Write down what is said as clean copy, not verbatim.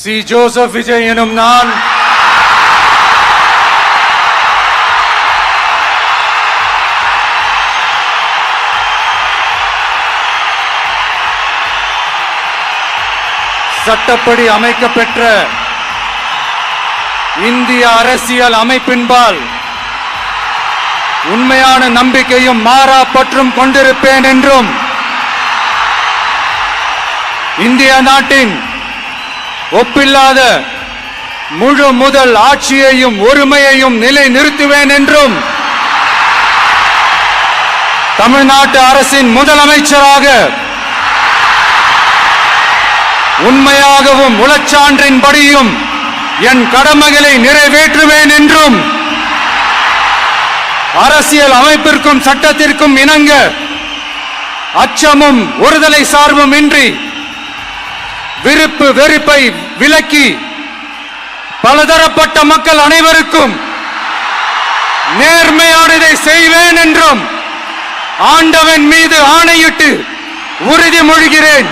C. Joseph Vijay எனும் நான் சட்டப்படி அமைக்கப்பெற்ற இந்திய அரசியல் அமைப்பின்பால் உண்மையான நம்பிக்கையும் மாறா பற்றும் கொண்டிருப்பேன் என்றும் இந்திய நாட்டின் ஒப்பில்லாத முழு முதல் ஆட்சியையும் ஒருமையையும் நிலை நிறுத்துவேன் என்றும் தமிழ்நாட்டு அரசின் முதலமைச்சராக உண்மையாகவும் உளச்சான்றின்படியும் என் கடமைகளை நிறைவேற்றுவேன் என்றும் அரசியல் அமைப்பிற்கும் சட்டத்திற்கும் இணங்க அச்சமும் ஒருதலை சார்பும் இன்றி விருப்பு வெறுப்பை விலக்கி பலதரப்பட்ட மக்கள் அனைவருக்கும் நேர்மையானதை செய்வேன் என்றும் ஆண்டவன் மீது ஆணையிட்டு உறுதிமொழிகிறேன்.